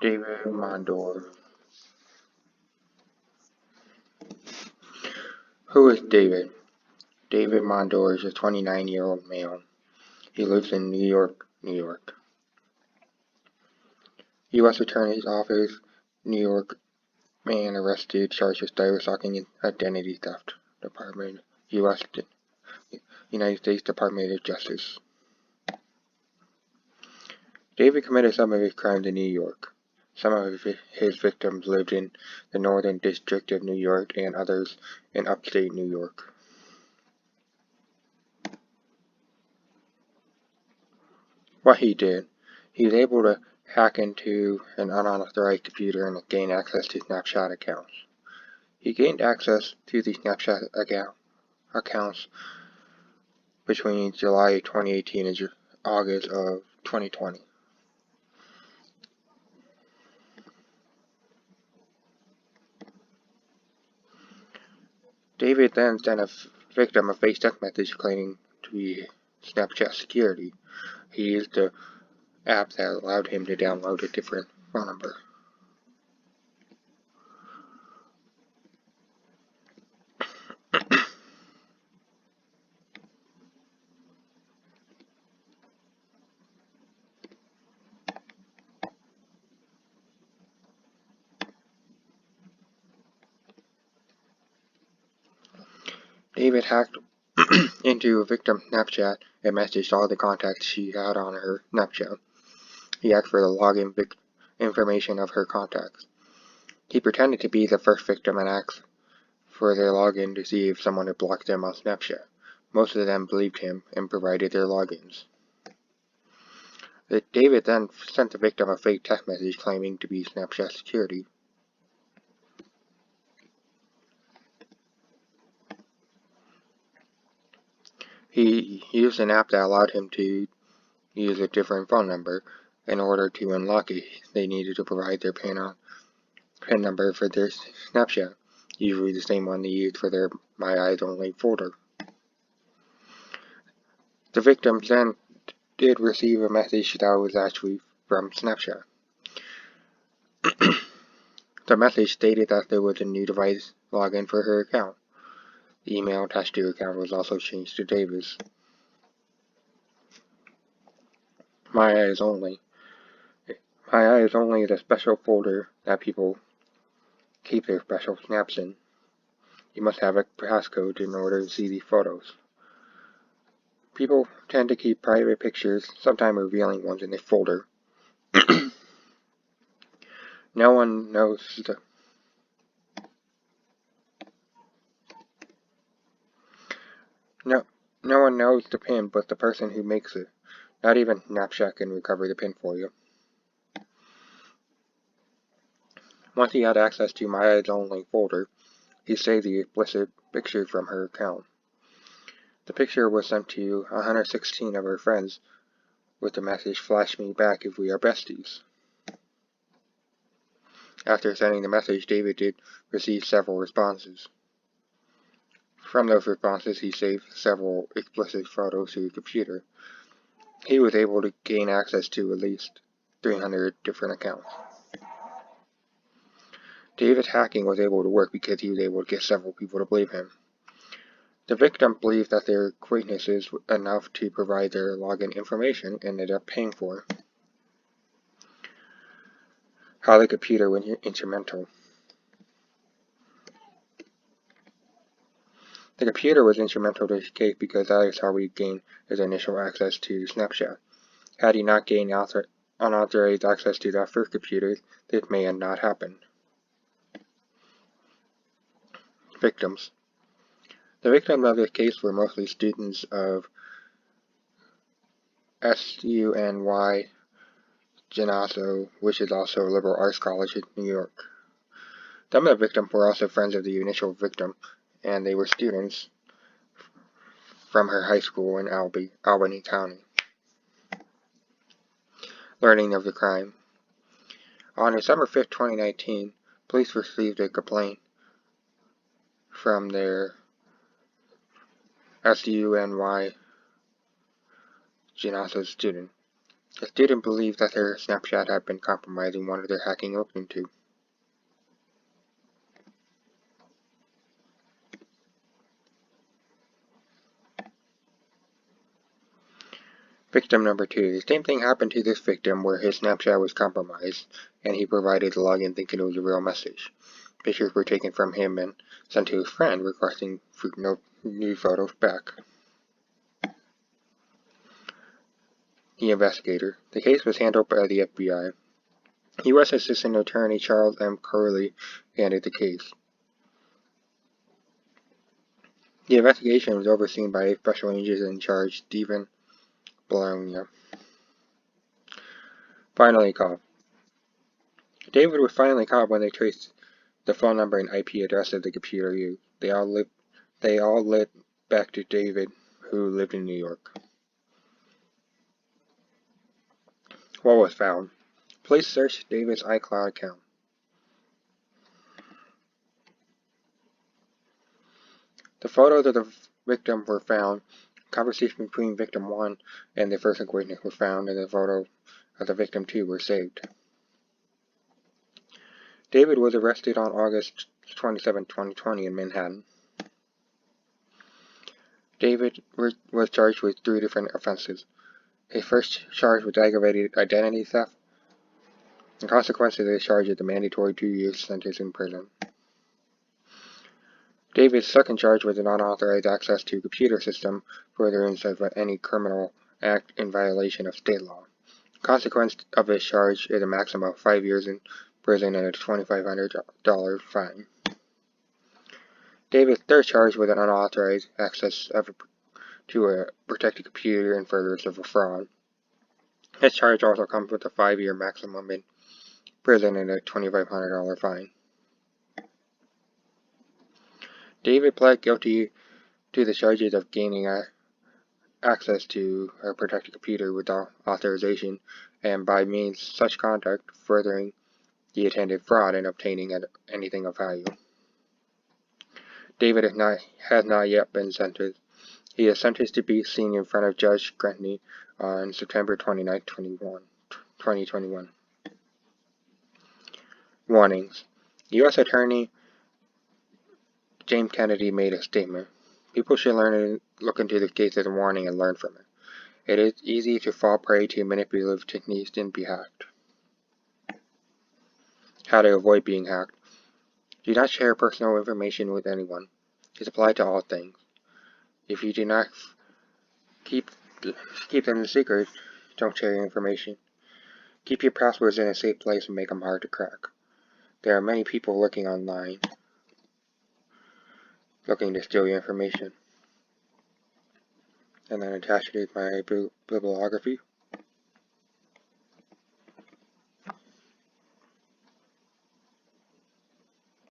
David Mondore. Who is David? David Mondore is a 29-year-old male. He lives in New York, New York. U.S. Attorney's Office, New York man arrested charged with cyber stalking and identity theft. Department, U.S. United States Department of Justice. David committed some of his crimes in New York. Some of his victims lived in the Northern District of New York and others in upstate New York. What he did, he was able to hack into an unauthorized computer and gain access to Snapchat accounts. He gained access to the Snapchat accounts between July 2018 and August of 2020. David then sent a victim a fake text message claiming to be Snapchat security. He used the app that allowed him to download a different phone number. David hacked into a victim's Snapchat and messaged all the contacts she had on her Snapchat. He asked for the login information of her contacts. He pretended to be the first victim and asked for their login to see if someone had blocked them on Snapchat. Most of them believed him and provided their logins. David then sent the victim a fake text message claiming to be Snapchat security. He used an app that allowed him to use a different phone number. In order to unlock it, they needed to provide their PIN number for their Snapchat, usually the same one they used for their My Eyes Only folder. The victims then did receive a message that was actually from Snapchat. The message stated that there was a new device login for her account. The email attached to her account was also changed to David's. My Eyes Only. My Eyes Only is a special folder that people keep their special snaps in. You must have a passcode in order to see the photos. People tend to keep private pictures, sometimes revealing ones, in a folder. No one knows the PIN but the person who makes it. Not even Snapchat can recover the PIN for you. Once he had access to My Eyes Only folder, he saved the explicit picture from her account. The picture was sent to 116 of her friends with the message, "Flash me back if we are besties." After sending the message, David did receive several responses. From those responses, he saved several explicit photos to his computer. He was able to gain access to at least 300 different accounts. David's hacking was able to work because he was able to get several people to believe him. The victim believed that their acquaintances were enough to provide their login information and ended up paying for it. How the computer was instrumental. The computer was instrumental to his case because that is how he gained his initial access to Snapchat. Had he not gained unauthorized access to that first computer, this may have not happened. Victims. The victims of this case were mostly students of SUNY Genasso, which is also a liberal arts college in New York. Some of the victims were also friends of the initial victim, and they were students from her high school in Albany County. Learning of the crime. On December 5, 2019, police received a complaint from their SUNY Genasso student. The student believed that their Snapchat had been compromised and wanted their hacking looked into. Victim number 2. The same thing happened to this victim where his Snapchat was compromised, and he provided the login thinking it was a real message. Pictures were taken from him and sent to his friend requesting no new photos back. The investigator. The case was handled by the FBI. U.S. Assistant Attorney Charles M. Curley handled the case. The investigation was overseen by a special agent in charge, Stephen Bologna. Finally caught. David was finally caught when they traced the phone number and IP address of the computer used. They all led back to David, who lived in New York. What was found? Police searched David's iCloud account. The photos of the victim were found. Conversations between victim 1 and the first witness were found, and the photos of the victim 2 were saved. David was arrested on August 27, 2020 in Manhattan. David was charged with 3 different offenses. His first charge was aggravated identity theft. In consequence of this charge is a mandatory 2-year sentence in prison. David's second charge was an unauthorized access to a computer system, furtherance of any criminal act in violation of state law. The consequence of this charge is a maximum of 5 years in prison and a $2,500 fine. David's third charge was an unauthorized access to a protected computer in furtherance of a fraud. This charge also comes with a 5-year maximum in prison and a $2,500 fine. David pled guilty to the charges of gaining access to a protected computer without authorization and by means such conduct furthering the intended fraud and obtaining anything of value. David has not yet been sentenced. He is sentenced to be seen in front of Judge Gretney on September 29, 2021. Warnings. U.S. Attorney James Kennedy made a statement. People should look into this case as a warning and learn from it. It is easy to fall prey to manipulative techniques and be hacked. How to avoid being hacked. Do not share personal information with anyone. This applies to all things. If you do not keep them a secret, don't share your information. Keep your passwords in a safe place and make them hard to crack. There are many people lurking online, looking to steal your information. And then attached is my bibliography.